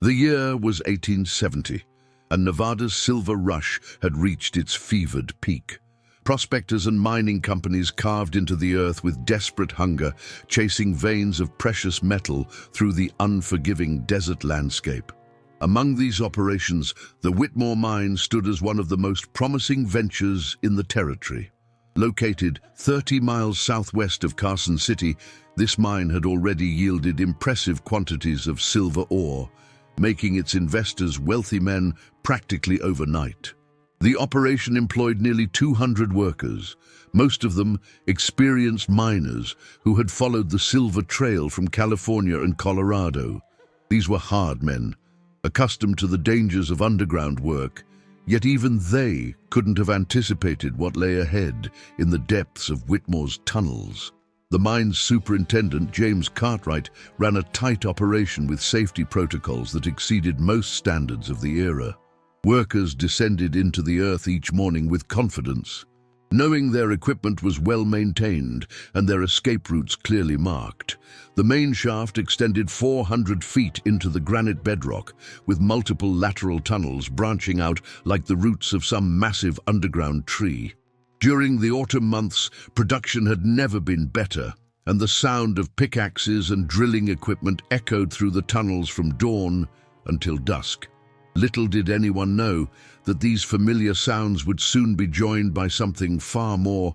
The year was 1870, and Nevada's silver rush had reached its fevered peak. Prospectors and mining companies carved into the earth with desperate hunger, chasing veins of precious metal through the unforgiving desert landscape. Among these operations, the Whitmore mine stood as one of the most promising ventures in the territory. Located 30 miles southwest of Carson City, this mine had already yielded impressive quantities of silver ore, making its investors wealthy men practically overnight. The operation employed nearly 200 workers, most of them experienced miners who had followed the silver trail from California and Colorado. These were hard men, accustomed to the dangers of underground work, yet even they couldn't have anticipated what lay ahead in the depths of Whitmore's tunnels. The mine's superintendent, James Cartwright, ran a tight operation with safety protocols that exceeded most standards of the era. Workers descended into the earth each morning with confidence, knowing their equipment was well maintained and their escape routes clearly marked. The main shaft extended 400 feet into the granite bedrock, with multiple lateral tunnels branching out like the roots of some massive underground tree. During the autumn months, production had never been better, and the sound of pickaxes and drilling equipment echoed through the tunnels from dawn until dusk. Little did anyone know that these familiar sounds would soon be joined by something far more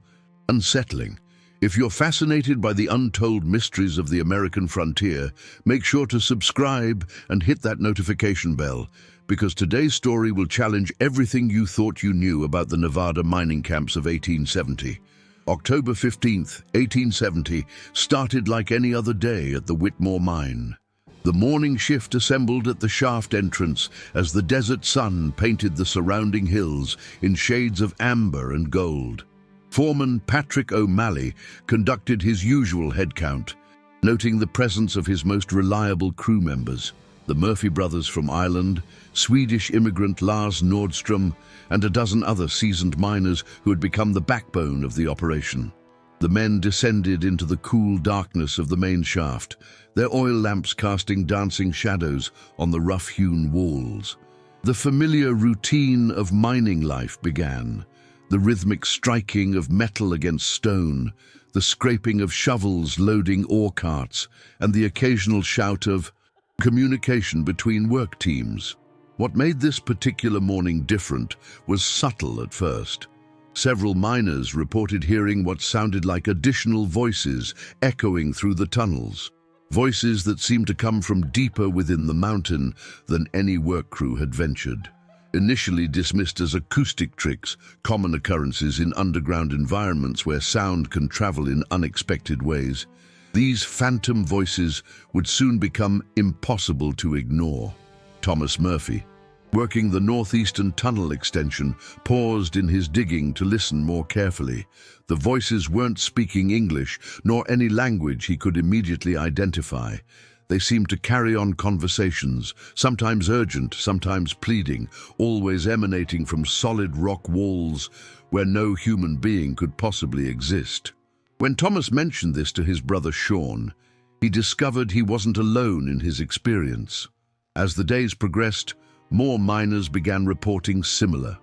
unsettling. If you're fascinated by the untold mysteries of the American frontier, make sure to subscribe and hit that notification bell, because today's story will challenge everything you thought you knew about the Nevada mining camps of 1870. October 15th, 1870, started like any other day at the Whitmore mine. The morning shift assembled at the shaft entrance as the desert sun painted the surrounding hills in shades of amber and gold. Foreman Patrick O'Malley conducted his usual head count, noting the presence of his most reliable crew members, the Murphy brothers from Ireland, Swedish immigrant Lars Nordstrom, and a dozen other seasoned miners who had become the backbone of the operation. The men descended into the cool darkness of the main shaft, their oil lamps casting dancing shadows on the rough-hewn walls. The familiar routine of mining life began, the rhythmic striking of metal against stone, the scraping of shovels loading ore carts, and the occasional shout of communication between work teams. What made this particular morning different was subtle at first. Several miners reported hearing what sounded like additional voices echoing through the tunnels, voices that seemed to come from deeper within the mountain than any work crew had ventured. Initially dismissed as acoustic tricks, common occurrences in underground environments where sound can travel in unexpected ways, these phantom voices would soon become impossible to ignore. Thomas Murphy, working the northeastern tunnel extension, paused in his digging to listen more carefully. The voices weren't speaking English, nor any language he could immediately identify. They seemed to carry on conversations, sometimes urgent, sometimes pleading, always emanating from solid rock walls where no human being could possibly exist. When Thomas mentioned this to his brother Sean, he discovered he wasn't alone in his experience. As the days progressed, more miners began reporting similar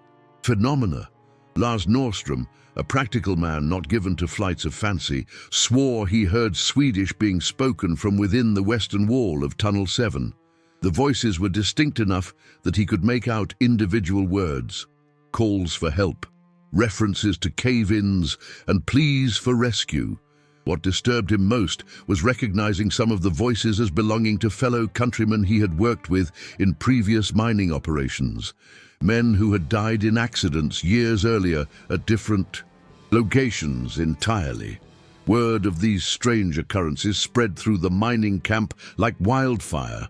phenomena. Lars Nordstrom, a practical man not given to flights of fancy, swore he heard Swedish being spoken from within the western wall of Tunnel 7. The voices were distinct enough that he could make out individual words, calls for help, references to cave-ins, and pleas for rescue. What disturbed him most was recognizing some of the voices as belonging to fellow countrymen he had worked with in previous mining operations, men who had died in accidents years earlier at different locations entirely. Word of these strange occurrences spread through the mining camp like wildfire.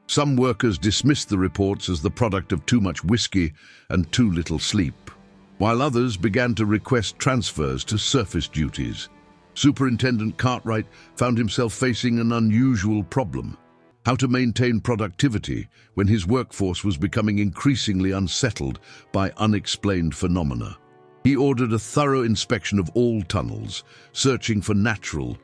Some workers dismissed the reports as the product of too much whiskey and too little sleep, while others began to request transfers to surface duties. Superintendent Cartwright found himself facing an unusual problem: how to maintain productivity when his workforce was becoming increasingly unsettled by unexplained phenomena. He ordered a thorough inspection of all tunnels, searching for natural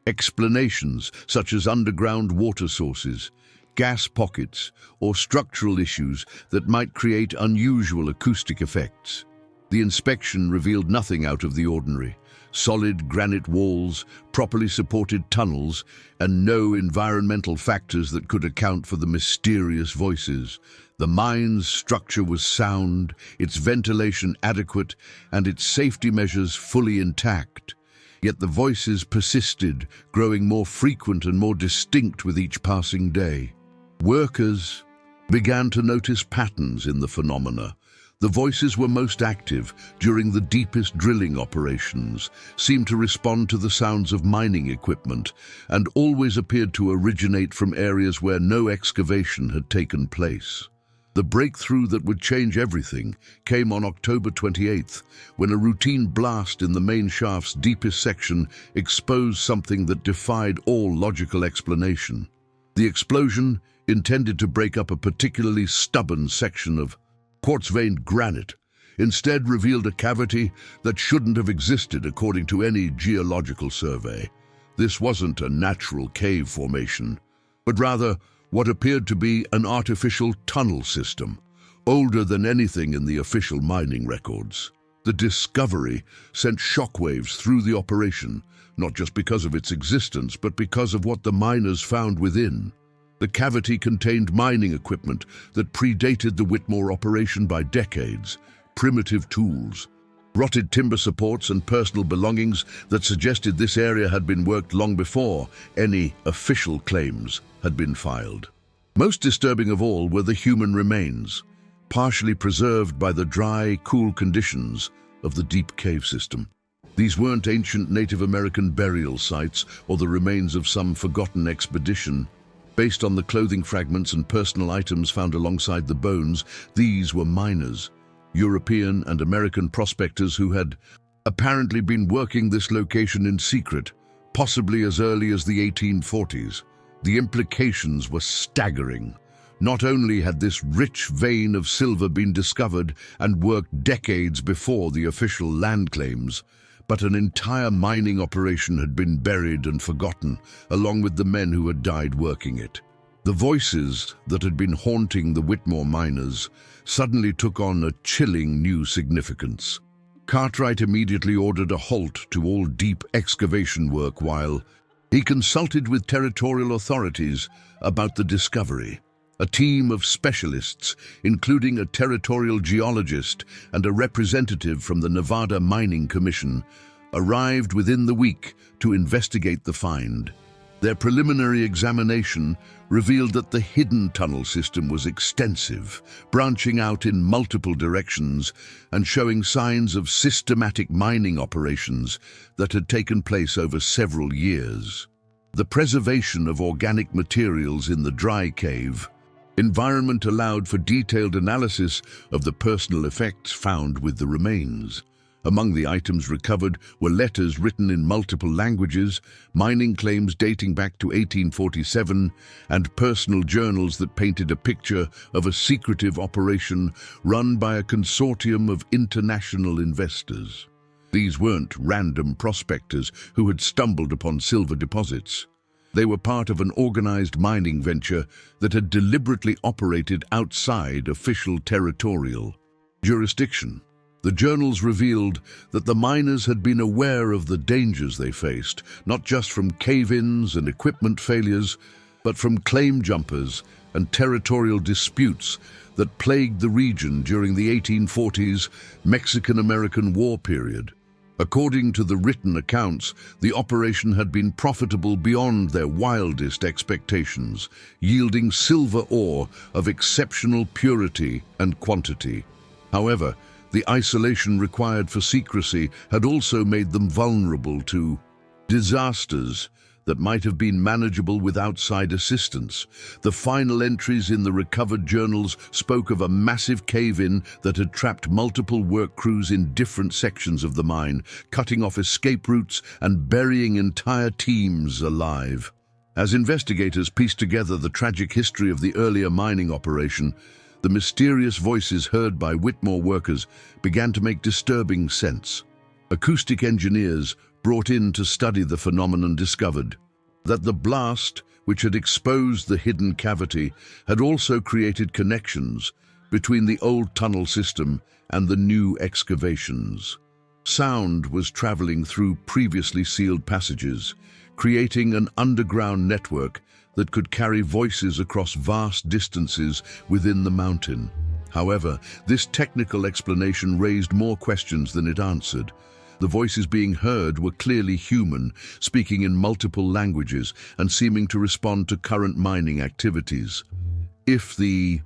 explanations such as underground water sources, gas pockets, or structural issues that might create unusual acoustic effects. The inspection revealed nothing out of the ordinary. Solid granite walls, properly supported tunnels, and no environmental factors that could account for the mysterious voices. The mine's structure was sound, its ventilation adequate, and its safety measures fully intact. Yet the voices persisted, growing more frequent and more distinct with each passing day. Workers began to notice patterns in the phenomena. The voices were most active during the deepest drilling operations, seemed to respond to the sounds of mining equipment, and always appeared to originate from areas where no excavation had taken place. The breakthrough that would change everything came on October 28th, when a routine blast in the main shaft's deepest section exposed something that defied all logical explanation. The explosion, intended to break up a particularly stubborn section of quartz-veined granite, instead revealed a cavity that shouldn't have existed according to any geological survey. This wasn't a natural cave formation, but rather what appeared to be an artificial tunnel system, older than anything in the official mining records. The discovery sent shockwaves through the operation, not just because of its existence, but because of what the miners found within. The cavity contained mining equipment that predated the Whitmore operation by decades, primitive tools, rotted timber supports, and personal belongings that suggested this area had been worked long before any official claims had been filed. Most disturbing of all were the human remains, partially preserved by the dry, cool conditions of the deep cave system. These weren't ancient Native American burial sites or the remains of some forgotten expedition. Based on the clothing fragments and personal items found alongside the bones, these were miners, European and American prospectors who had apparently been working this location in secret, possibly as early as the 1840s. The implications were staggering. Not only had this rich vein of silver been discovered and worked decades before the official land claims, but an entire mining operation had been buried and forgotten, along with the men who had died working it. The voices that had been haunting the Whitmore miners suddenly took on a chilling new significance. Cartwright immediately ordered a halt to all deep excavation work while he consulted with territorial authorities about the discovery. A team of specialists, including a territorial geologist and a representative from the Nevada Mining Commission, arrived within the week to investigate the find. Their preliminary examination revealed that the hidden tunnel system was extensive, branching out in multiple directions and showing signs of systematic mining operations that had taken place over several years. The preservation of organic materials in the dry cave environment allowed for detailed analysis of the personal effects found with the remains. Among the items recovered were letters written in multiple languages, mining claims dating back to 1847, and personal journals that painted a picture of a secretive operation run by a consortium of international investors. These weren't random prospectors who had stumbled upon silver deposits. They were part of an organized mining venture that had deliberately operated outside official territorial jurisdiction. The journals revealed that the miners had been aware of the dangers they faced, not just from cave-ins and equipment failures, but from claim jumpers and territorial disputes that plagued the region during the 1840s Mexican-American War period. According to the written accounts, the operation had been profitable beyond their wildest expectations, yielding silver ore of exceptional purity and quantity. However, the isolation required for secrecy had also made them vulnerable to disasters that might have been manageable with outside assistance. The final entries in the recovered journals spoke of a massive cave-in that had trapped multiple work crews in different sections of the mine, cutting off escape routes and burying entire teams alive. As investigators pieced together the tragic history of the earlier mining operation, the mysterious voices heard by Whitmore workers began to make disturbing sense. Acoustic engineers brought in to study the phenomenon discovered that the blast, which had exposed the hidden cavity, had also created connections between the old tunnel system and the new excavations. Sound was traveling through previously sealed passages, creating an underground network that could carry voices across vast distances within the mountain. However, this technical explanation raised more questions than it answered. The voices being heard were clearly human, speaking in multiple languages and seeming to respond to current mining activities. If the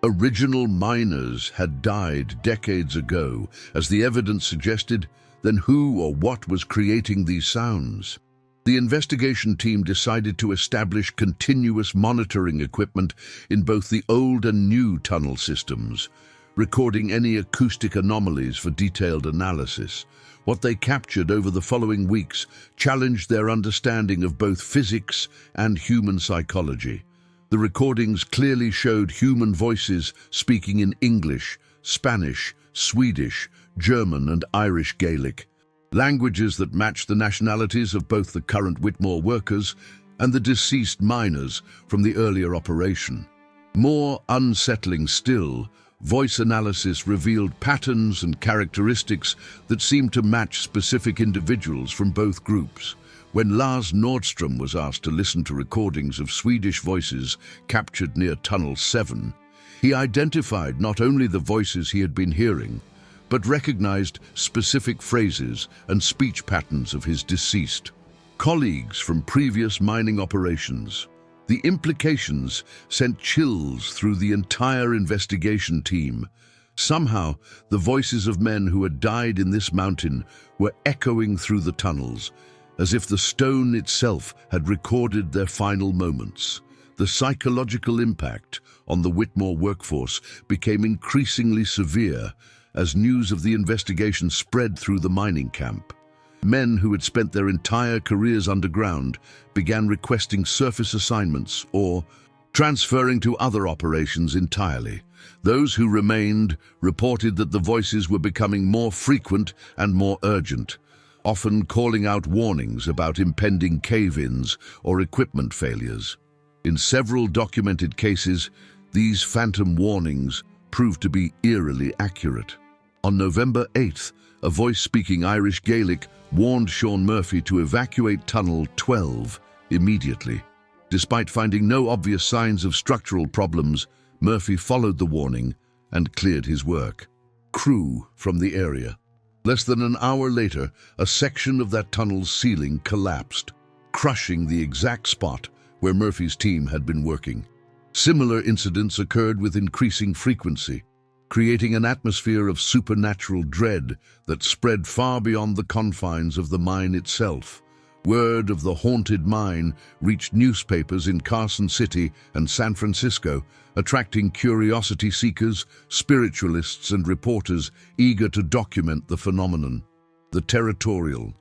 original miners had died decades ago, as the evidence suggested, then who or what was creating these sounds? The investigation team decided to establish continuous monitoring equipment in both the old and new tunnel systems, recording any acoustic anomalies for detailed analysis. What they captured over the following weeks challenged their understanding of both physics and human psychology. The recordings clearly showed human voices speaking in English, Spanish, Swedish, German, and Irish Gaelic, languages that matched the nationalities of both the current Whitmore workers and the deceased miners from the earlier operation. More unsettling still, voice analysis revealed patterns and characteristics that seemed to match specific individuals from both groups. When Lars Nordstrom was asked to listen to recordings of Swedish voices captured near Tunnel 7, he identified not only the voices he had been hearing, but recognized specific phrases and speech patterns of his deceased colleagues from previous mining operations. The implications sent chills through the entire investigation team. Somehow, the voices of men who had died in this mountain were echoing through the tunnels, as if the stone itself had recorded their final moments. The psychological impact on the Whitmore workforce became increasingly severe as news of the investigation spread through the mining camp. Men who had spent their entire careers underground began requesting surface assignments or transferring to other operations entirely. Those who remained reported that the voices were becoming more frequent and more urgent, often calling out warnings about impending cave-ins or equipment failures. In several documented cases, these phantom warnings proved to be eerily accurate. On November 8th, a voice speaking Irish Gaelic warned Sean Murphy to evacuate Tunnel 12 immediately. Despite finding no obvious signs of structural problems, Murphy followed the warning and cleared his work. Crew from the area. Less than an hour later, a section of that tunnel's ceiling collapsed, crushing the exact spot where Murphy's team had been working. Similar incidents occurred with increasing frequency, creating an atmosphere of supernatural dread that spread far beyond the confines of the mine itself. Word of the haunted mine reached newspapers in Carson City and San Francisco, attracting curiosity seekers, spiritualists, and reporters eager to document the phenomenon. The territorial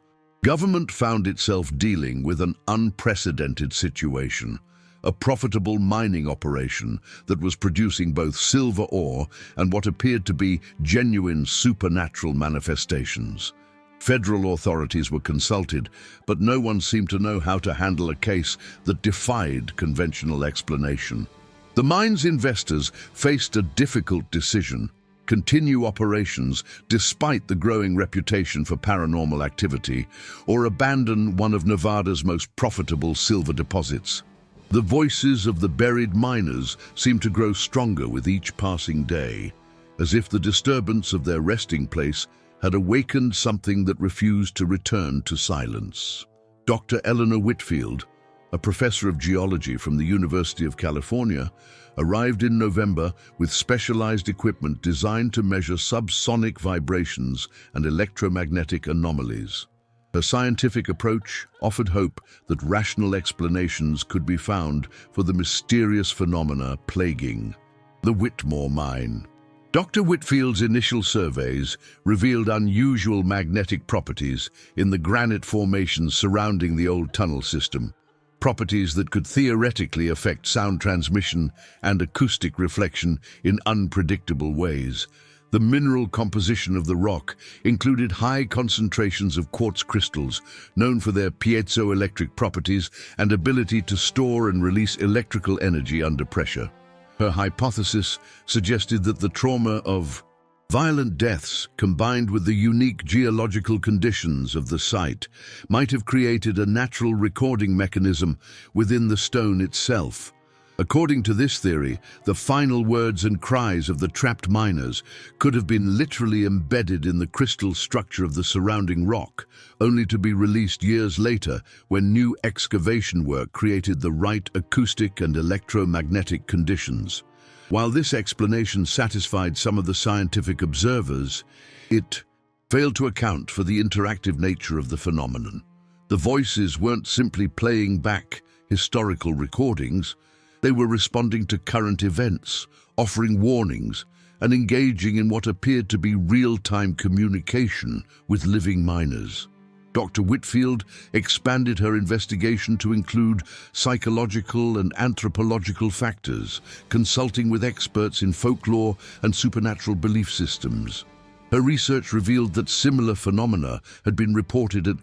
government found itself dealing with an unprecedented situation. A profitable mining operation that was producing both silver ore and what appeared to be genuine supernatural manifestations. Federal authorities were consulted, but no one seemed to know how to handle a case that defied conventional explanation. The mine's investors faced a difficult decision: continue operations despite the growing reputation for paranormal activity, or abandon one of Nevada's most profitable silver deposits. The voices of the buried miners seemed to grow stronger with each passing day, as if the disturbance of their resting place had awakened something that refused to return to silence. Dr. Eleanor Whitfield, a professor of geology from the University of California, arrived in November with specialized equipment designed to measure subsonic vibrations and electromagnetic anomalies. Her scientific approach offered hope that rational explanations could be found for the mysterious phenomena plaguing the Whitmore mine. Dr. Whitfield's initial surveys revealed unusual magnetic properties in the granite formations surrounding the old tunnel system, properties that could theoretically affect sound transmission and acoustic reflection in unpredictable ways. The mineral composition of the rock included high concentrations of quartz crystals, known for their piezoelectric properties and ability to store and release electrical energy under pressure. Her hypothesis suggested that the trauma of violent deaths, combined with the unique geological conditions of the site, might have created a natural recording mechanism within the stone itself. According to this theory, the final words and cries of the trapped miners could have been literally embedded in the crystal structure of the surrounding rock, only to be released years later when new excavation work created the right acoustic and electromagnetic conditions. While this explanation satisfied some of the scientific observers, it failed to account for the interactive nature of the phenomenon. The voices weren't simply playing back historical recordings. They were responding to current events, offering warnings, and engaging in what appeared to be real-time communication with living miners. Dr. Whitfield expanded her investigation to include psychological and anthropological factors, consulting with experts in folklore and supernatural belief systems. Her research revealed that similar phenomena had been reported at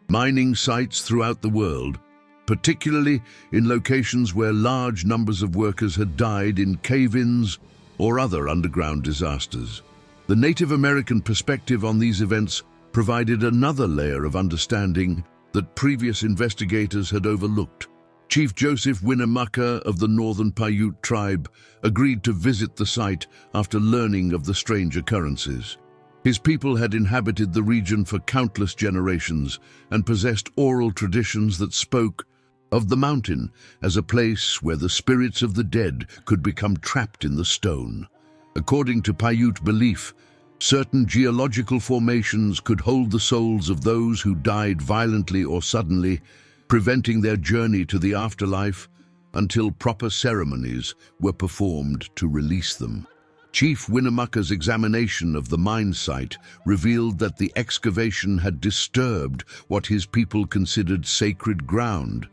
mining sites throughout the world, particularly in locations where large numbers of workers had died in cave-ins or other underground disasters. The Native American perspective on these events provided another layer of understanding that previous investigators had overlooked. Chief Joseph Winnemucca of the Northern Paiute tribe agreed to visit the site after learning of the strange occurrences. His people had inhabited the region for countless generations and possessed oral traditions that spoke of the mountain as a place where the spirits of the dead could become trapped in the stone. According to Paiute belief, certain geological formations could hold the souls of those who died violently or suddenly, preventing their journey to the afterlife until proper ceremonies were performed to release them. Chief Winnemucca's examination of the mine site revealed that the excavation had disturbed what his people considered sacred ground,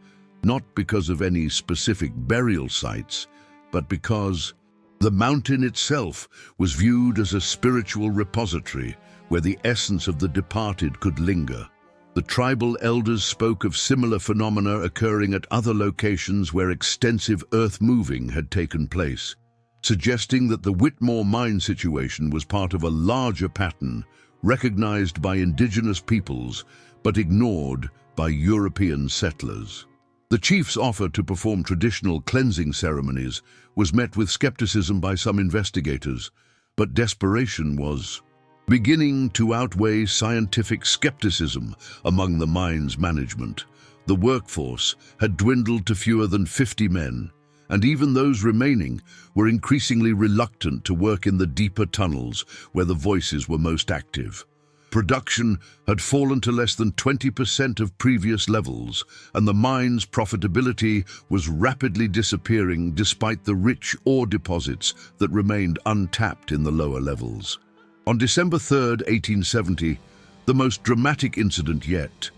not because of any specific burial sites, but because the mountain itself was viewed as a spiritual repository where the essence of the departed could linger. The tribal elders spoke of similar phenomena occurring at other locations where extensive earth moving had taken place, suggesting that the Whitmore mine situation was part of a larger pattern recognized by indigenous peoples but ignored by European settlers. The chief's offer to perform traditional cleansing ceremonies was met with skepticism by some investigators, but desperation was beginning to outweigh scientific skepticism among the mine's management. The workforce had dwindled to fewer than 50 men, and even those remaining were increasingly reluctant to work in the deeper tunnels where the voices were most active. Production had fallen to less than 20% of previous levels, and the mine's profitability was rapidly disappearing despite the rich ore deposits that remained untapped in the lower levels. On December 3, 1870, the most dramatic incident yet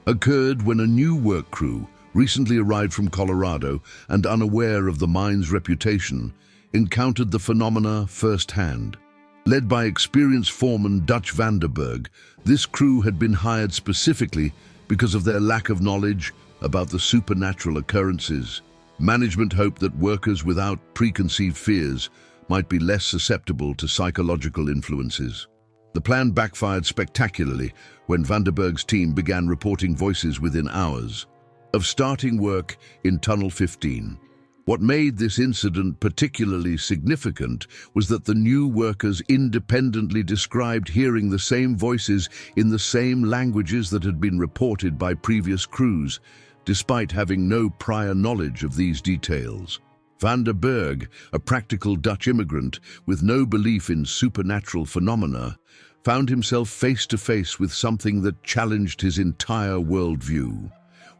occurred when a new work crew, recently arrived from Colorado and unaware of the mine's reputation, encountered the phenomena firsthand. Led by experienced foreman Dutch Vanderberg, this crew had been hired specifically because of their lack of knowledge about the supernatural occurrences. Management hoped that workers without preconceived fears might be less susceptible to psychological influences. The plan backfired spectacularly when Vanderberg's team began reporting voices within hours of starting work in Tunnel 15. What made this incident particularly significant was that the new workers independently described hearing the same voices in the same languages that had been reported by previous crews, despite having no prior knowledge of these details. Vanderberg, a practical Dutch immigrant with no belief in supernatural phenomena, found himself face to face with something that challenged his entire worldview.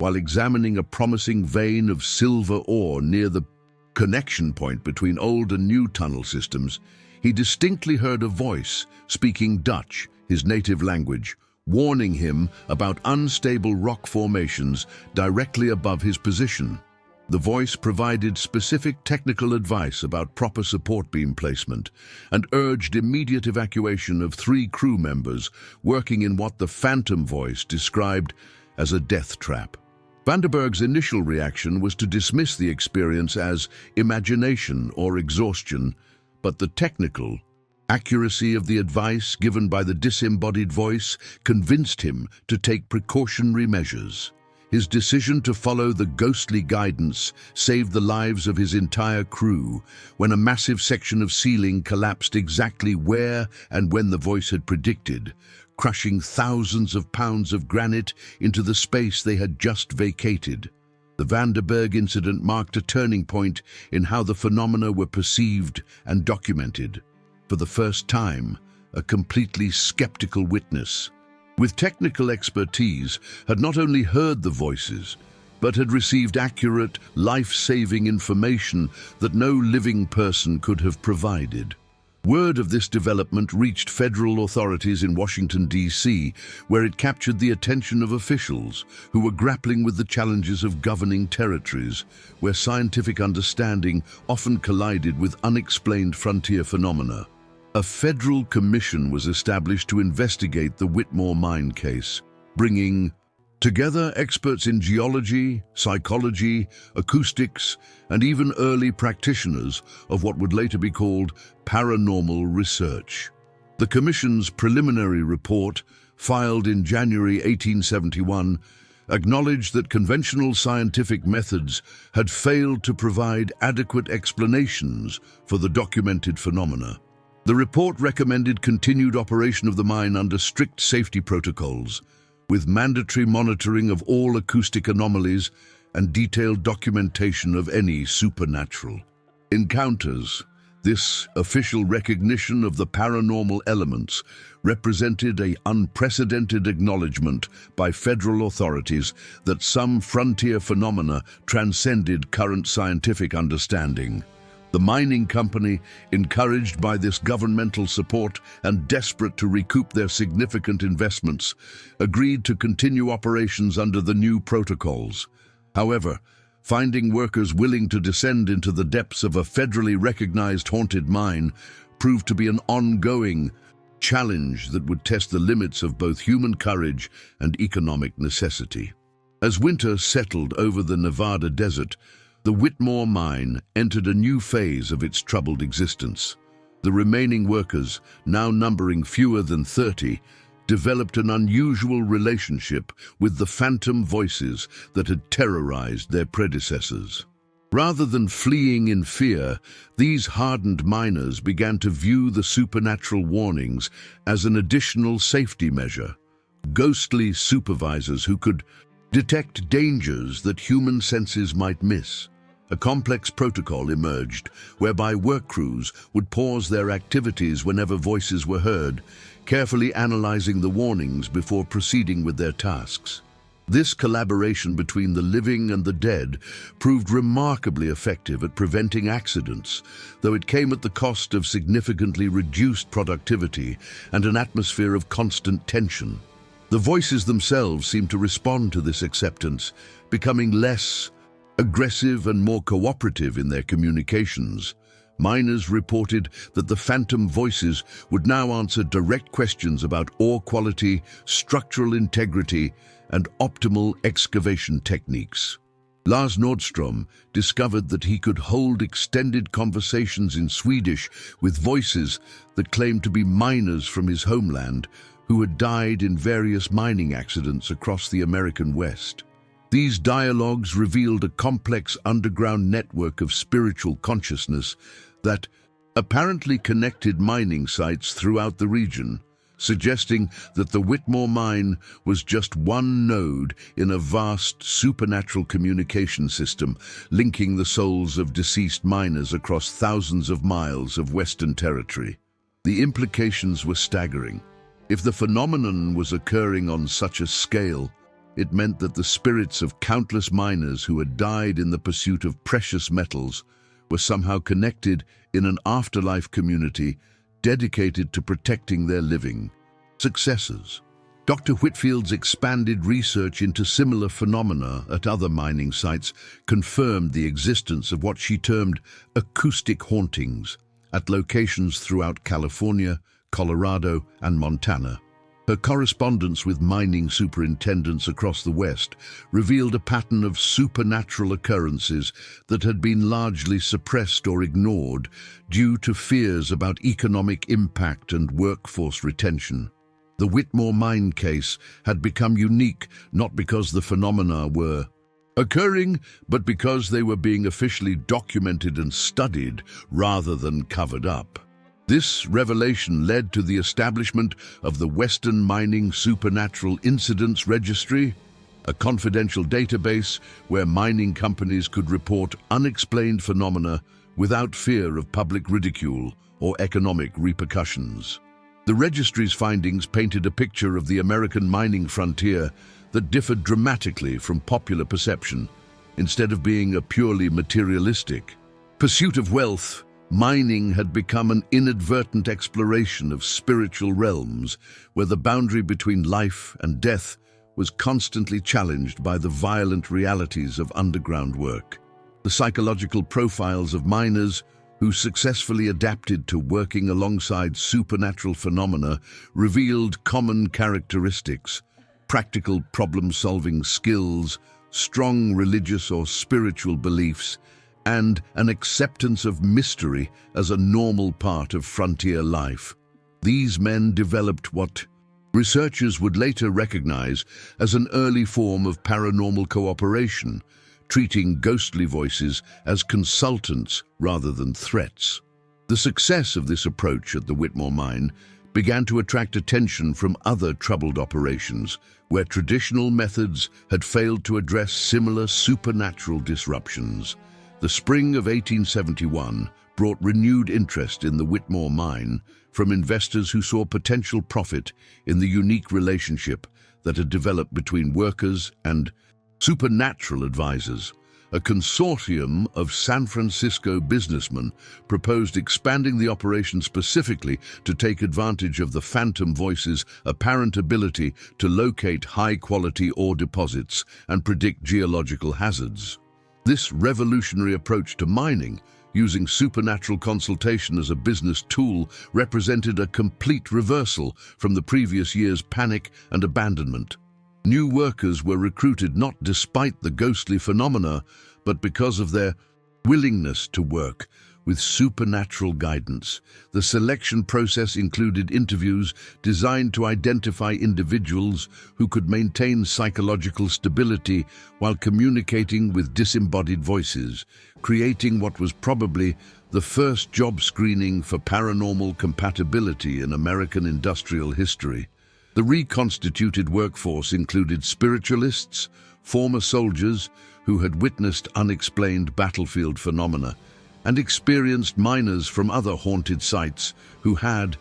While examining a promising vein of silver ore near the connection point between old and new tunnel systems, he distinctly heard a voice speaking Dutch, his native language, warning him about unstable rock formations directly above his position. The voice provided specific technical advice about proper support beam placement and urged immediate evacuation of 3 crew members working in what the phantom voice described as a death trap. Vandenberg's initial reaction was to dismiss the experience as imagination or exhaustion, but the technical accuracy of the advice given by the disembodied voice convinced him to take precautionary measures. His decision to follow the ghostly guidance saved the lives of his entire crew when a massive section of ceiling collapsed exactly where and when the voice had predicted, crushing thousands of pounds of granite into the space they had just vacated. The Vandenberg incident marked a turning point in how the phenomena were perceived and documented. For the first time, a completely skeptical witness, with technical expertise, had not only heard the voices, but had received accurate, life-saving information that no living person could have provided. Word of this development reached federal authorities in Washington, D.C., where it captured the attention of officials who were grappling with the challenges of governing territories, where scientific understanding often collided with unexplained frontier phenomena. A federal commission was established to investigate the Whitmore mine case, bringing together experts in geology, psychology, acoustics, and even early practitioners of what would later be called paranormal research. The commission's preliminary report, filed in January 1871, acknowledged that conventional scientific methods had failed to provide adequate explanations for the documented phenomena. The report recommended continued operation of the mine under strict safety protocols, with mandatory monitoring of all acoustic anomalies and detailed documentation of any supernatural encounters. This official recognition of the paranormal elements represented an unprecedented acknowledgement by federal authorities that some frontier phenomena transcended current scientific understanding. The mining company, encouraged by this governmental support and desperate to recoup their significant investments, agreed to continue operations under the new protocols. However, finding workers willing to descend into the depths of a federally recognized haunted mine proved to be an ongoing challenge that would test the limits of both human courage and economic necessity. As winter settled over the Nevada desert, the Whitmore mine entered a new phase of its troubled existence. The remaining workers, now numbering fewer than 30, developed an unusual relationship with the phantom voices that had terrorized their predecessors. Rather than fleeing in fear, these hardened miners began to view the supernatural warnings as an additional safety measure. Ghostly supervisors who could detect dangers that human senses might miss. A complex protocol emerged whereby work crews would pause their activities whenever voices were heard, carefully analyzing the warnings before proceeding with their tasks. This collaboration between the living and the dead proved remarkably effective at preventing accidents, though it came at the cost of significantly reduced productivity and an atmosphere of constant tension. The voices themselves seemed to respond to this acceptance, becoming less aggressive and more cooperative in their communications. Miners reported that the phantom voices would now answer direct questions about ore quality, structural integrity, and optimal excavation techniques. Lars Nordstrom discovered that he could hold extended conversations in Swedish with voices that claimed to be miners from his homeland who had died in various mining accidents across the American West. These dialogues revealed a complex underground network of spiritual consciousness that apparently connected mining sites throughout the region, suggesting that the Whitmore mine was just one node in a vast supernatural communication system linking the souls of deceased miners across thousands of miles of Western territory. The implications were staggering. If the phenomenon was occurring on such a scale, it meant that the spirits of countless miners who had died in the pursuit of precious metals were somehow connected in an afterlife community dedicated to protecting their living successors. Dr. Whitfield's expanded research into similar phenomena at other mining sites confirmed the existence of what she termed acoustic hauntings at locations throughout California, Colorado, and Montana. Her correspondence with mining superintendents across the West revealed a pattern of supernatural occurrences that had been largely suppressed or ignored due to fears about economic impact and workforce retention. The Whitmore mine case had become unique not because the phenomena were occurring, but because they were being officially documented and studied rather than covered up. This revelation led to the establishment of the Western Mining Supernatural Incidents Registry, a confidential database where mining companies could report unexplained phenomena without fear of public ridicule or economic repercussions. The registry's findings painted a picture of the American mining frontier that differed dramatically from popular perception. Instead of being a purely materialistic pursuit of wealth, mining had become an inadvertent exploration of spiritual realms where the boundary between life and death was constantly challenged by the violent realities of underground work. The psychological profiles of miners who successfully adapted to working alongside supernatural phenomena revealed common characteristics: practical problem-solving skills, strong religious or spiritual beliefs, and an acceptance of mystery as a normal part of frontier life. These men developed what researchers would later recognize as an early form of paranormal cooperation, treating ghostly voices as consultants rather than threats. The success of this approach at the Whitmore mine began to attract attention from other troubled operations where traditional methods had failed to address similar supernatural disruptions. The spring of 1871 brought renewed interest in the Whitmore mine from investors who saw potential profit in the unique relationship that had developed between workers and supernatural advisors. A consortium of San Francisco businessmen proposed expanding the operation specifically to take advantage of the phantom voice's apparent ability to locate high-quality ore deposits and predict geological hazards. This revolutionary approach to mining, using supernatural consultation as a business tool, represented a complete reversal from the previous year's panic and abandonment. New workers were recruited not despite the ghostly phenomena, but because of their willingness to work with supernatural guidance. The selection process included interviews designed to identify individuals who could maintain psychological stability while communicating with disembodied voices, creating what was probably the first job screening for paranormal compatibility in American industrial history. The reconstituted workforce included spiritualists, former soldiers who had witnessed unexplained battlefield phenomena, and experienced miners from other haunted sites who had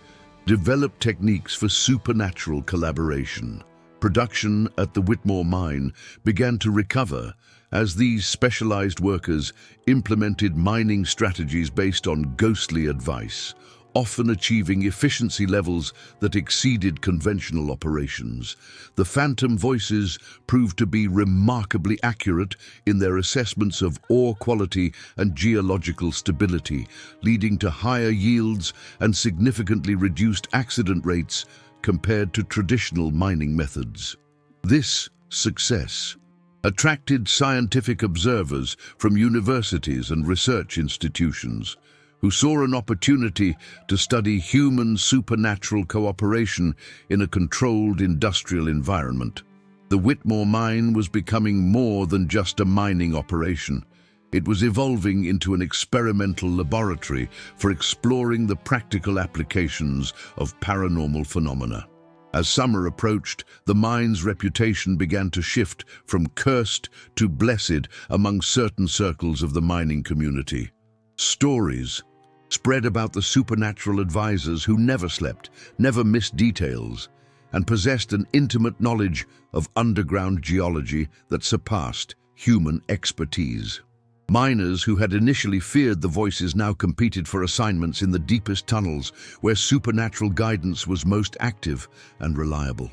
developed techniques for supernatural collaboration. Production at the Whitmore mine began to recover as these specialized workers implemented mining strategies based on ghostly advice, often achieving efficiency levels that exceeded conventional operations. The phantom voices proved to be remarkably accurate in their assessments of ore quality and geological stability, leading to higher yields and significantly reduced accident rates compared to traditional mining methods. This success attracted scientific observers from universities and research institutions who saw an opportunity to study human supernatural cooperation in a controlled industrial environment. The Whitmore mine was becoming more than just a mining operation. It was evolving into an experimental laboratory for exploring the practical applications of paranormal phenomena. As summer approached, the mine's reputation began to shift from cursed to blessed among certain circles of the mining community. Stories spread about the supernatural advisors who never slept, never missed details, and possessed an intimate knowledge of underground geology that surpassed human expertise. Miners who had initially feared the voices now competed for assignments in the deepest tunnels where supernatural guidance was most active and reliable.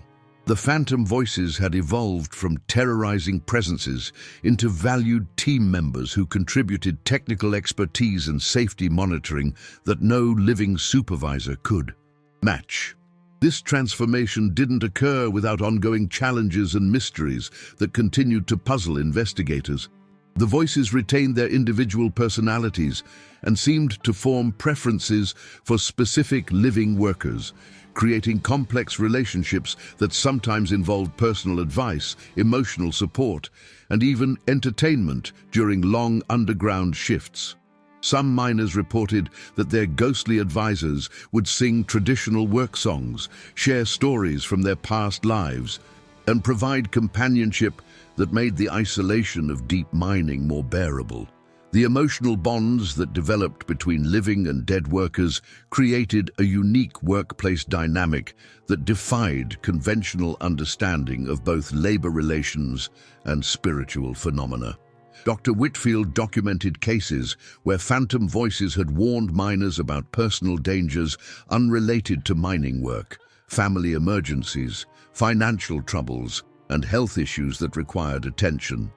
The phantom voices had evolved from terrorizing presences into valued team members who contributed technical expertise and safety monitoring that no living supervisor could match. This transformation didn't occur without ongoing challenges and mysteries that continued to puzzle investigators. The voices retained their individual personalities and seemed to form preferences for specific living workers, creating complex relationships that sometimes involved personal advice, emotional support, and even entertainment during long underground shifts. Some miners reported that their ghostly advisors would sing traditional work songs, share stories from their past lives, and provide companionship that made the isolation of deep mining more bearable. The emotional bonds that developed between living and dead workers created a unique workplace dynamic that defied conventional understanding of both labor relations and spiritual phenomena. Dr. Whitfield documented cases where phantom voices had warned miners about personal dangers unrelated to mining work, family emergencies, financial troubles, and health issues that required attention.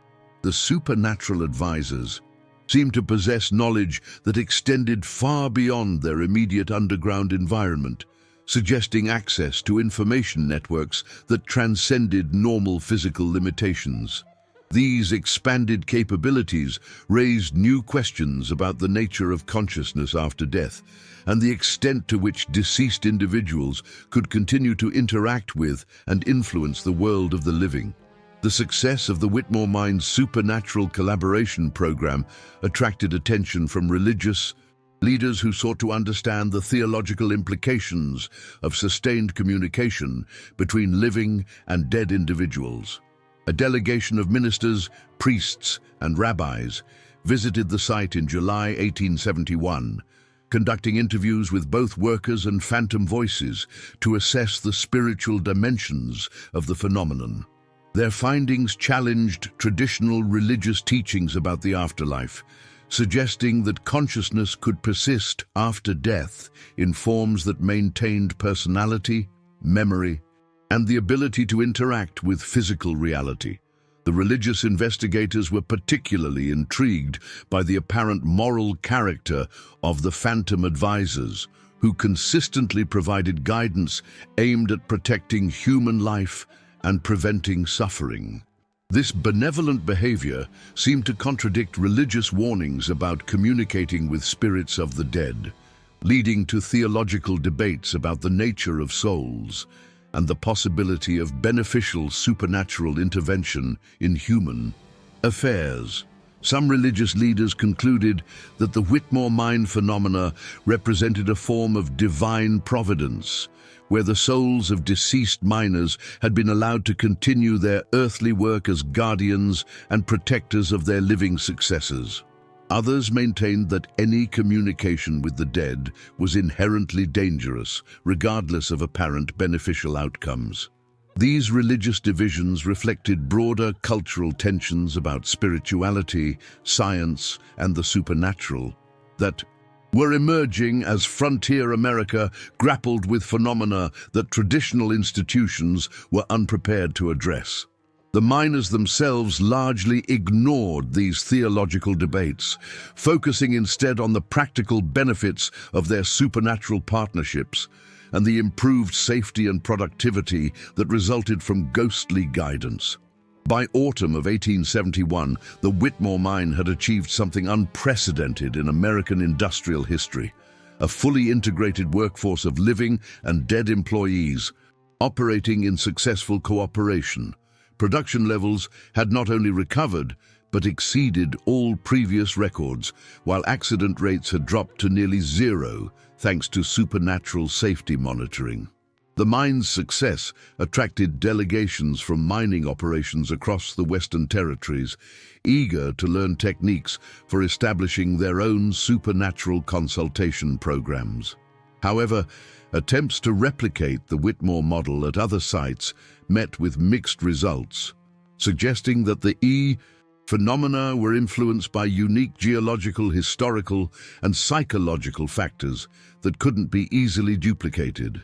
The supernatural advisors seemed to possess knowledge that extended far beyond their immediate underground environment, suggesting access to information networks that transcended normal physical limitations. These expanded capabilities raised new questions about the nature of consciousness after death and the extent to which deceased individuals could continue to interact with and influence the world of the living. The success of the Whitmore Mine's supernatural collaboration program attracted attention from religious leaders who sought to understand the theological implications of sustained communication between living and dead individuals. A delegation of ministers, priests, and rabbis visited the site in July 1871, conducting interviews with both workers and phantom voices to assess the spiritual dimensions of the phenomenon. Their findings challenged traditional religious teachings about the afterlife, suggesting that consciousness could persist after death in forms that maintained personality, memory, and the ability to interact with physical reality. The religious investigators were particularly intrigued by the apparent moral character of the phantom advisors, who consistently provided guidance aimed at protecting human life and preventing suffering. This benevolent behavior seemed to contradict religious warnings about communicating with spirits of the dead, leading to theological debates about the nature of souls and the possibility of beneficial supernatural intervention in human affairs. Some religious leaders concluded that the Whitmore Mine phenomena represented a form of divine providence, where the souls of deceased miners had been allowed to continue their earthly work as guardians and protectors of their living successors. Others maintained that any communication with the dead was inherently dangerous, regardless of apparent beneficial outcomes. These religious divisions reflected broader cultural tensions about spirituality, science, and the supernatural that were emerging as frontier America grappled with phenomena that traditional institutions were unprepared to address. The miners themselves largely ignored these theological debates, focusing instead on the practical benefits of their supernatural partnerships and the improved safety and productivity that resulted from ghostly guidance. By autumn of 1871, the Whitmore Mine had achieved something unprecedented in American industrial history: a fully integrated workforce of living and dead employees operating in successful cooperation. Production levels had not only recovered, but exceeded all previous records, while accident rates had dropped to nearly zero thanks to supernatural safety monitoring. The mine's success attracted delegations from mining operations across the Western Territories, eager to learn techniques for establishing their own supernatural consultation programs. However, attempts to replicate the Whitmore model at other sites met with mixed results, suggesting that the phenomena were influenced by unique geological, historical, and psychological factors that couldn't be easily duplicated.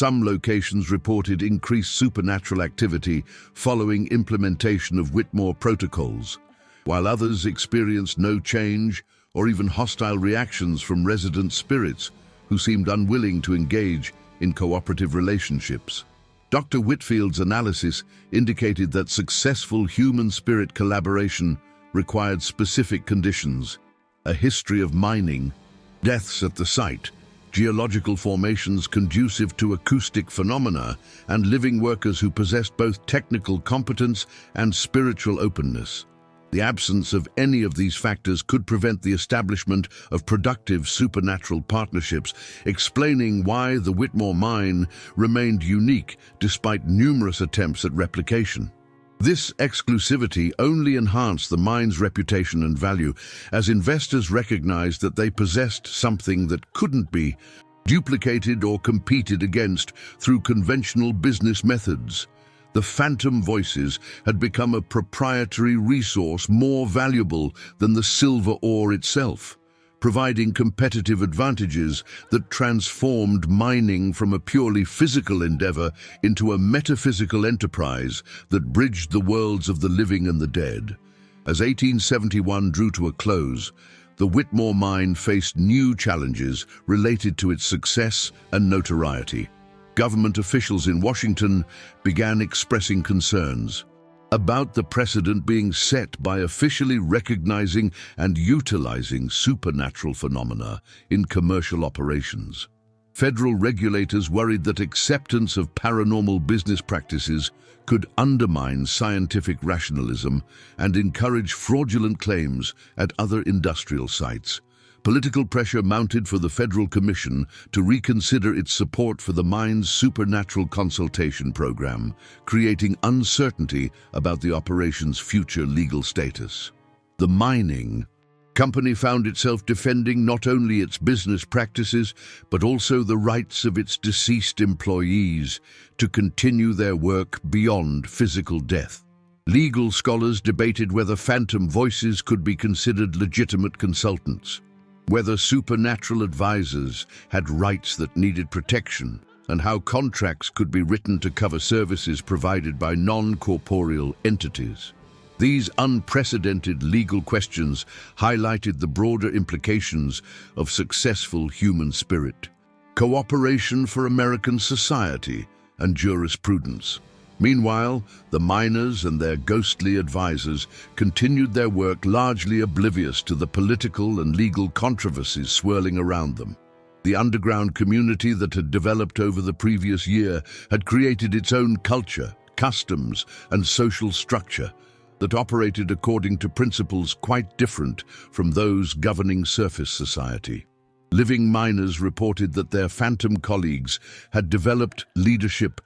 Some locations reported increased supernatural activity following implementation of Whitmore protocols, while others experienced no change or even hostile reactions from resident spirits who seemed unwilling to engage in cooperative relationships. Dr. Whitfield's analysis indicated that successful human-spirit collaboration required specific conditions: a history of mining, deaths at the site, geological formations conducive to acoustic phenomena, and living workers who possessed both technical competence and spiritual openness. The absence of any of these factors could prevent the establishment of productive supernatural partnerships, explaining why the Whitmore mine remained unique despite numerous attempts at replication. This exclusivity only enhanced the mine's reputation and value, as investors recognized that they possessed something that couldn't be duplicated or competed against through conventional business methods. The phantom voices had become a proprietary resource more valuable than the silver ore itself, providing competitive advantages that transformed mining from a purely physical endeavor into a metaphysical enterprise that bridged the worlds of the living and the dead. As 1871 drew to a close, the Whitmore mine faced new challenges related to its success and notoriety. Government officials in Washington began expressing concerns about the precedent being set by officially recognizing and utilizing supernatural phenomena in commercial operations. Federal regulators worried that acceptance of paranormal business practices could undermine scientific rationalism and encourage fraudulent claims at other industrial sites. Political pressure mounted for the Federal Commission to reconsider its support for the mine's supernatural consultation program, creating uncertainty about the operation's future legal status. The mining company found itself defending not only its business practices, but also the rights of its deceased employees to continue their work beyond physical death. Legal scholars debated whether phantom voices could be considered legitimate consultants, whether supernatural advisors had rights that needed protection, and how contracts could be written to cover services provided by non-corporeal entities. These unprecedented legal questions highlighted the broader implications of successful human spirit cooperation for American society and jurisprudence. Meanwhile, the miners and their ghostly advisors continued their work largely oblivious to the political and legal controversies swirling around them. The underground community that had developed over the previous year had created its own culture, customs, and social structure that operated according to principles quite different from those governing surface society. Living miners reported that their phantom colleagues had developed leadership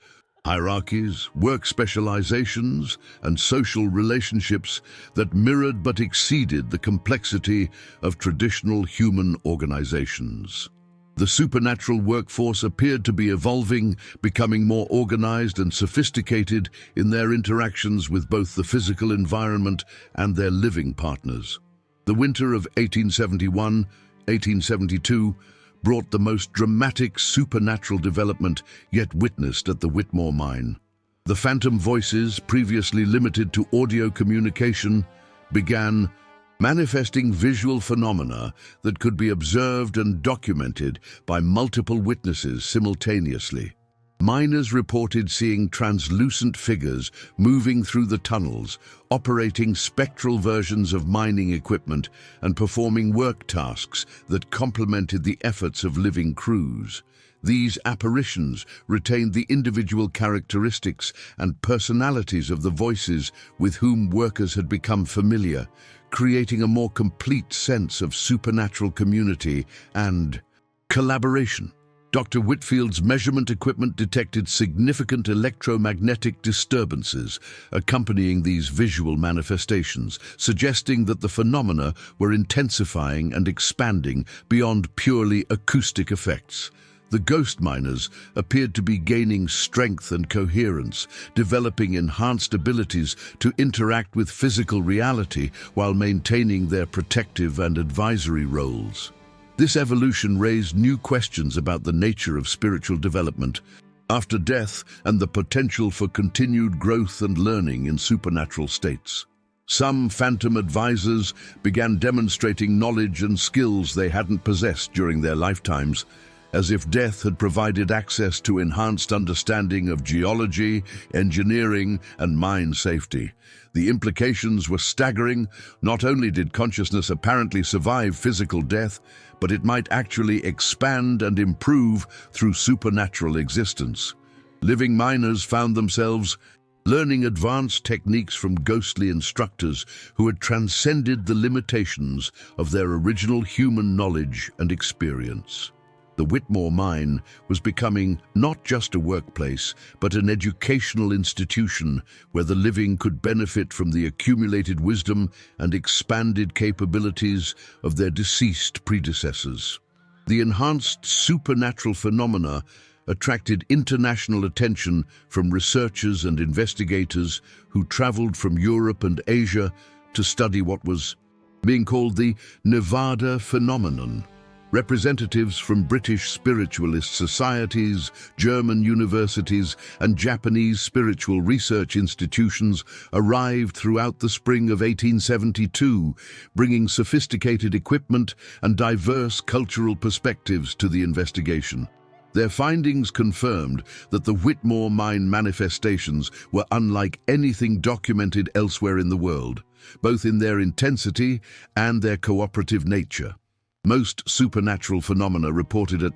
hierarchies, work specializations, and social relationships that mirrored but exceeded the complexity of traditional human organizations. The supernatural workforce appeared to be evolving, becoming more organized and sophisticated in their interactions with both the physical environment and their living partners. The winter of 1871-1872 brought the most dramatic supernatural development yet witnessed at the Whitmore mine. The phantom voices, previously limited to audio communication, began manifesting visual phenomena that could be observed and documented by multiple witnesses simultaneously. Miners reported seeing translucent figures moving through the tunnels, operating spectral versions of mining equipment and performing work tasks that complemented the efforts of living crews. These apparitions retained the individual characteristics and personalities of the voices with whom workers had become familiar, creating a more complete sense of supernatural community and collaboration. Dr. Whitfield's measurement equipment detected significant electromagnetic disturbances accompanying these visual manifestations, suggesting that the phenomena were intensifying and expanding beyond purely acoustic effects. The ghost miners appeared to be gaining strength and coherence, developing enhanced abilities to interact with physical reality while maintaining their protective and advisory roles. This evolution raised new questions about the nature of spiritual development. after death and the potential for continued growth and learning in supernatural states. Some phantom advisors began demonstrating knowledge and skills they hadn't possessed during their lifetimes, as if death had provided access to enhanced understanding of geology, engineering, and mine safety. The implications were staggering. Not only did consciousness apparently survive physical death, but it might actually expand and improve through supernatural existence. Living miners found themselves learning advanced techniques from ghostly instructors who had transcended the limitations of their original human knowledge and experience. The Whitmore mine was becoming not just a workplace, but an educational institution where the living could benefit from the accumulated wisdom and expanded capabilities of their deceased predecessors. The enhanced supernatural phenomena attracted international attention from researchers and investigators who traveled from Europe and Asia to study what was being called the Nevada phenomenon. Representatives from British spiritualist societies, German universities, and Japanese spiritual research institutions arrived throughout the spring of 1872, bringing sophisticated equipment and diverse cultural perspectives to the investigation. Their findings confirmed that the Whitmore mine manifestations were unlike anything documented elsewhere in the world, both in their intensity and their cooperative nature. Most supernatural phenomena reported at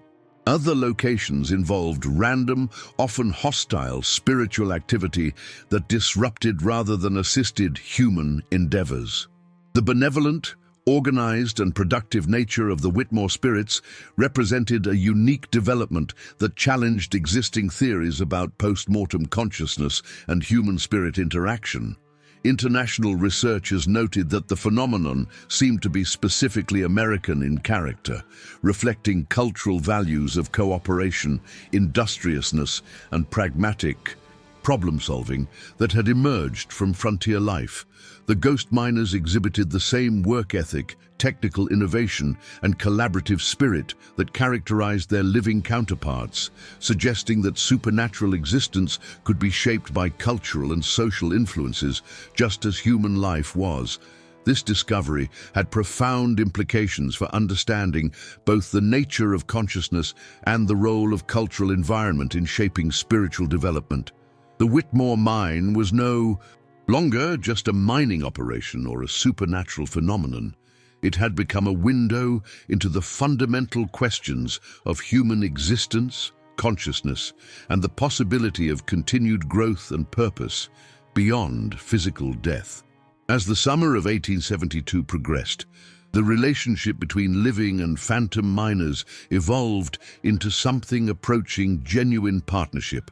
other locations involved random, often hostile spiritual activity that disrupted rather than assisted human endeavors. The benevolent, organized and productive nature of the Whitmore spirits represented a unique development that challenged existing theories about post-mortem consciousness and human-spirit interaction. International researchers noted that the phenomenon seemed to be specifically American in character, reflecting cultural values of cooperation, industriousness, and pragmatic problem-solving that had emerged from frontier life. The ghost miners exhibited the same work ethic, technical innovation, and collaborative spirit that characterized their living counterparts, suggesting that supernatural existence could be shaped by cultural and social influences, just as human life was. This discovery had profound implications for understanding both the nature of consciousness and the role of cultural environment in shaping spiritual development. The Whitmore mine was no longer just a mining operation or a supernatural phenomenon. It had become a window into the fundamental questions of human existence, consciousness, and the possibility of continued growth and purpose beyond physical death. As the summer of 1872 progressed, the relationship between living and phantom miners evolved into something approaching genuine partnership,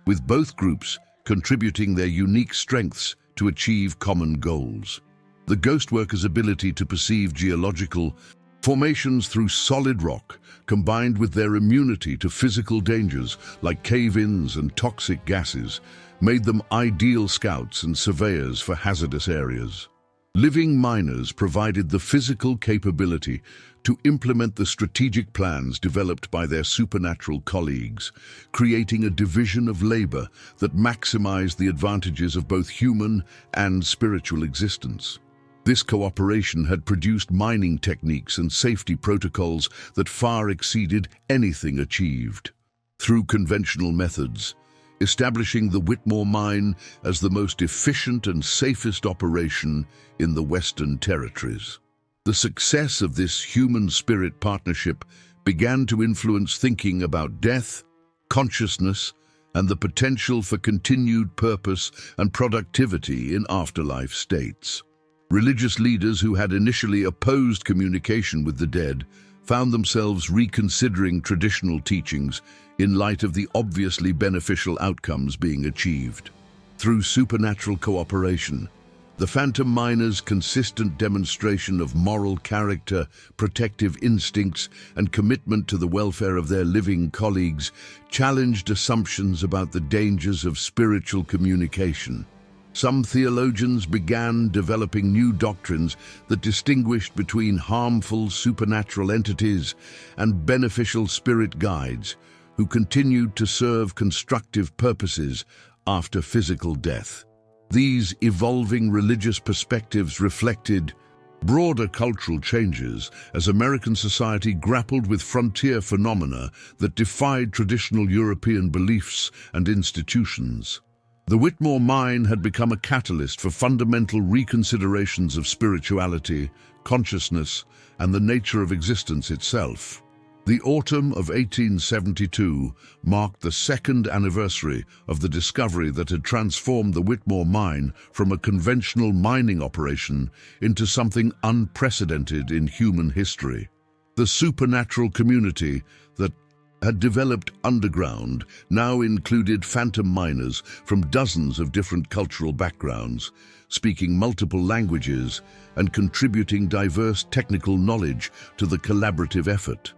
with both groups contributing their unique strengths to achieve common goals. The ghost workers' ability to perceive geological formations through solid rock, combined with their immunity to physical dangers like cave-ins and toxic gases, made them ideal scouts and surveyors for hazardous areas. Living miners provided the physical capability to implement the strategic plans developed by their supernatural colleagues, creating a division of labor that maximized the advantages of both human and spiritual existence. This cooperation had produced mining techniques and safety protocols that far exceeded anything achieved through conventional methods, establishing the Whitmore mine as the most efficient and safest operation in the Western Territories. The success of this human-spirit partnership began to influence thinking about death, consciousness, and the potential for continued purpose and productivity in afterlife states. Religious leaders who had initially opposed communication with the dead found themselves reconsidering traditional teachings in light of the obviously beneficial outcomes being achieved. Through supernatural cooperation, the phantom miners' consistent demonstration of moral character, protective instincts, and commitment to the welfare of their living colleagues challenged assumptions about the dangers of spiritual communication. Some theologians began developing new doctrines that distinguished between harmful supernatural entities and beneficial spirit guides, who continued to serve constructive purposes after physical death. These evolving religious perspectives reflected broader cultural changes as American society grappled with frontier phenomena that defied traditional European beliefs and institutions. The Whitmore mine had become a catalyst for fundamental reconsiderations of spirituality, consciousness, and the nature of existence itself. The autumn of 1872 marked the second anniversary of the discovery that had transformed the Whitmore mine from a conventional mining operation into something unprecedented in human history. The supernatural community that had developed underground now included phantom miners from dozens of different cultural backgrounds, speaking multiple languages and contributing diverse technical knowledge to the collaborative effort.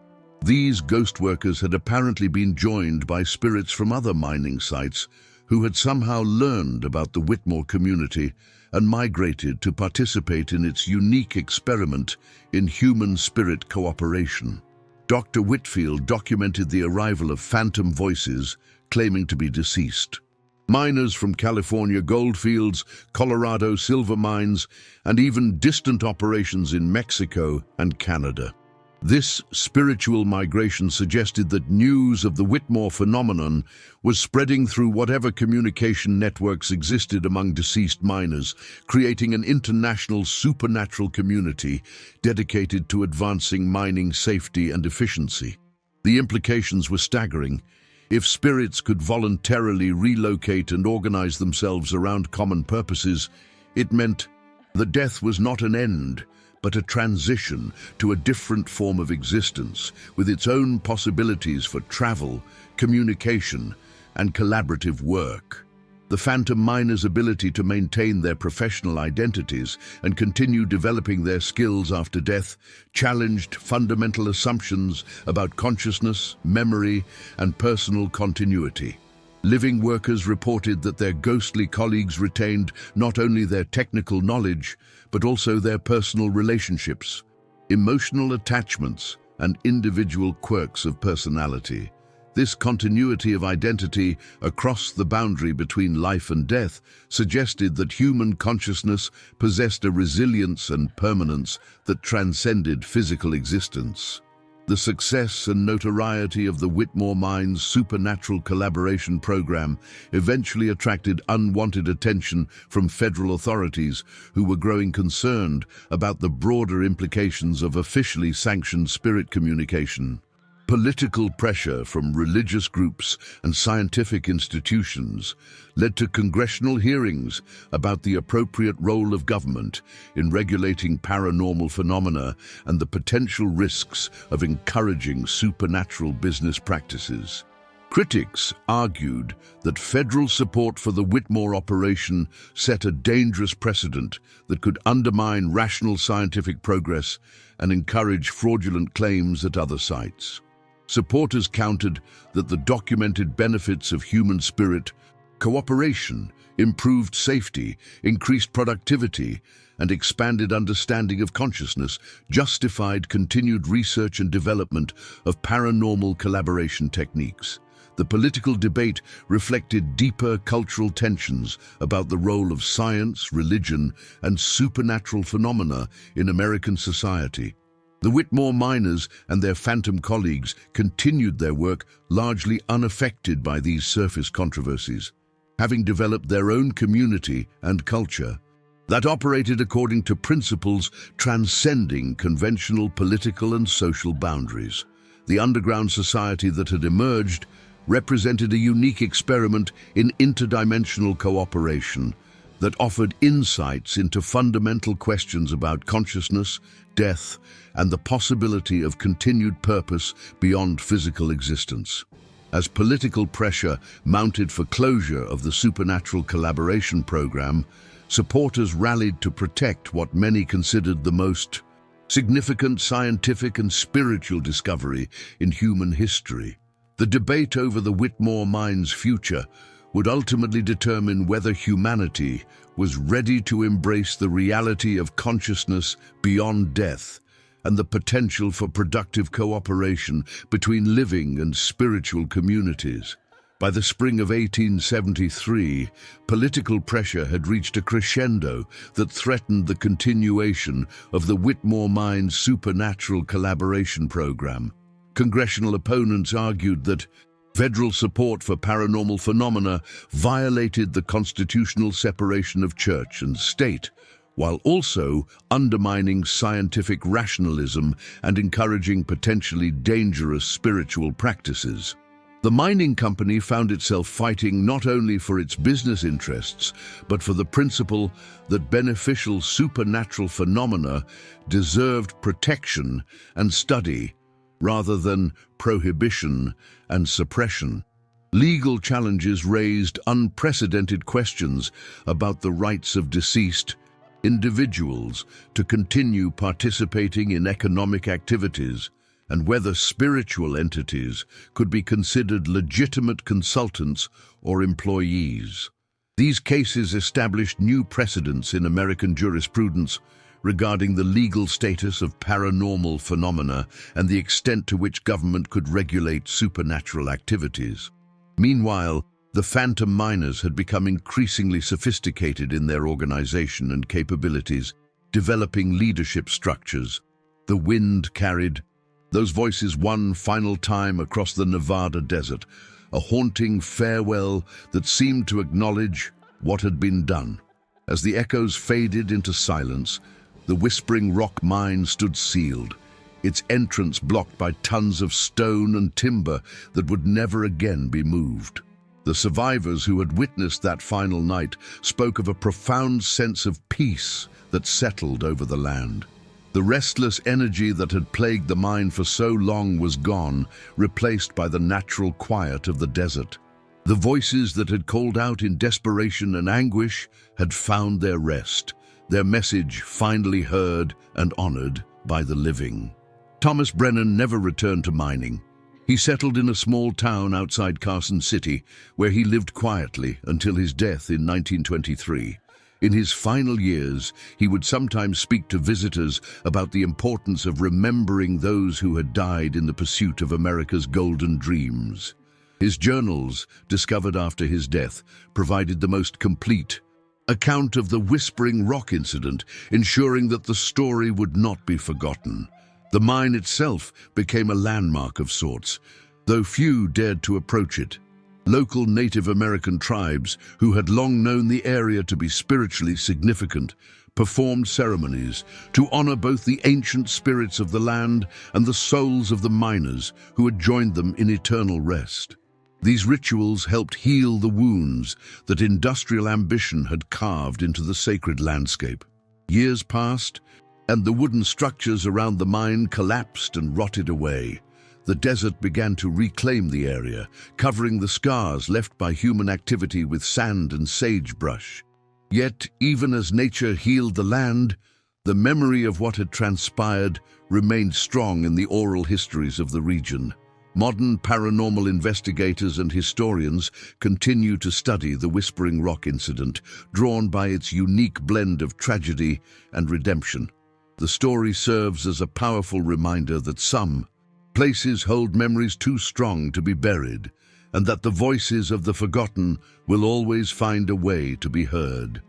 These ghost workers had apparently been joined by spirits from other mining sites who had somehow learned about the Whitmore community and migrated to participate in its unique experiment in human-spirit cooperation. Dr. Whitfield documented the arrival of phantom voices claiming to be deceased. Miners from California goldfields, Colorado silver mines, and even distant operations in Mexico and Canada. This spiritual migration suggested that news of the Whitmore phenomenon was spreading through whatever communication networks existed among deceased miners, creating an international supernatural community dedicated to advancing mining safety and efficiency. The implications were staggering. If spirits could voluntarily relocate and organize themselves around common purposes, it meant that death was not an end, but a transition to a different form of existence with its own possibilities for travel, communication, and collaborative work. The phantom miners' ability to maintain their professional identities and continue developing their skills after death challenged fundamental assumptions about consciousness, memory, and personal continuity. Living workers reported that their ghostly colleagues retained not only their technical knowledge, but also their personal relationships, emotional attachments, and individual quirks of personality. This continuity of identity across the boundary between life and death suggested that human consciousness possessed a resilience and permanence that transcended physical existence. The success and notoriety of the Whitmore mine's supernatural collaboration program eventually attracted unwanted attention from federal authorities who were growing concerned about the broader implications of officially sanctioned spirit communication. Political pressure from religious groups and scientific institutions led to congressional hearings about the appropriate role of government in regulating paranormal phenomena and the potential risks of encouraging supernatural business practices. Critics argued that federal support for the Whitmore operation set a dangerous precedent that could undermine rational scientific progress and encourage fraudulent claims at other sites. Supporters countered that the documented benefits of human spirit cooperation, improved safety, increased productivity, and expanded understanding of consciousness justified continued research and development of paranormal collaboration techniques. The political debate reflected deeper cultural tensions about the role of science, religion, and supernatural phenomena in American society. The Whitmore miners and their phantom colleagues continued their work largely unaffected by these surface controversies, having developed their own community and culture that operated according to principles transcending conventional political and social boundaries. The underground society that had emerged represented a unique experiment in interdimensional cooperation that offered insights into fundamental questions about consciousness, death, and the possibility of continued purpose beyond physical existence. As political pressure mounted for closure of the supernatural collaboration program, supporters rallied to protect what many considered the most significant scientific and spiritual discovery in human history. The debate over the Whitmore mine's future would ultimately determine whether humanity was ready to embrace the reality of consciousness beyond death and the potential for productive cooperation between living and spiritual communities. By the spring of 1873, political pressure had reached a crescendo that threatened the continuation of the Whitmore Mines supernatural collaboration program. Congressional opponents argued that federal support for paranormal phenomena violated the constitutional separation of church and state, while also undermining scientific rationalism and encouraging potentially dangerous spiritual practices. The mining company found itself fighting not only for its business interests, but for the principle that beneficial supernatural phenomena deserved protection and study rather than prohibition and suppression. Legal challenges raised unprecedented questions about the rights of deceased individuals to continue participating in economic activities, and whether spiritual entities could be considered legitimate consultants or employees. These cases established new precedents in American jurisprudence regarding the legal status of paranormal phenomena and the extent to which government could regulate supernatural activities. Meanwhile, the phantom miners had become increasingly sophisticated in their organization and capabilities, developing leadership structures. The wind carried those voices one final time across the Nevada desert, a haunting farewell that seemed to acknowledge what had been done. As the echoes faded into silence, the Whispering Rock mine stood sealed, its entrance blocked by tons of stone and timber that would never again be moved. The survivors who had witnessed that final night spoke of a profound sense of peace that settled over the land. The restless energy that had plagued the mine for so long was gone, replaced by the natural quiet of the desert. The voices that had called out in desperation and anguish had found their rest, their message finally heard and honored by the living. Thomas Brennan never returned to mining. He settled in a small town outside Carson City, where he lived quietly until his death in 1923. In his final years, he would sometimes speak to visitors about the importance of remembering those who had died in the pursuit of America's golden dreams. His journals, discovered after his death, provided the most complete account of the Whispering Rock incident, ensuring that the story would not be forgotten. The mine itself became a landmark of sorts, though few dared to approach it. Local Native American tribes, who had long known the area to be spiritually significant, performed ceremonies to honor both the ancient spirits of the land and the souls of the miners who had joined them in eternal rest. These rituals helped heal the wounds that industrial ambition had carved into the sacred landscape. Years passed, and the wooden structures around the mine collapsed and rotted away. The desert began to reclaim the area, covering the scars left by human activity with sand and sagebrush. Yet, even as nature healed the land, the memory of what had transpired remained strong in the oral histories of the region. Modern paranormal investigators and historians continue to study the Whispering Rock incident, drawn by its unique blend of tragedy and redemption. The story serves as a powerful reminder that some places hold memories too strong to be buried, and that the voices of the forgotten will always find a way to be heard.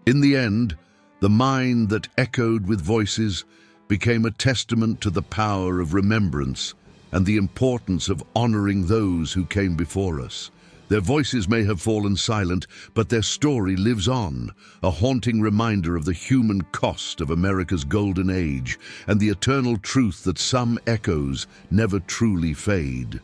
In the end, the mine that echoed with voices became a testament to the power of remembrance and the importance of honoring those who came before us. Their voices may have fallen silent, but their story lives on, a haunting reminder of the human cost of America's golden age and the eternal truth that some echoes never truly fade.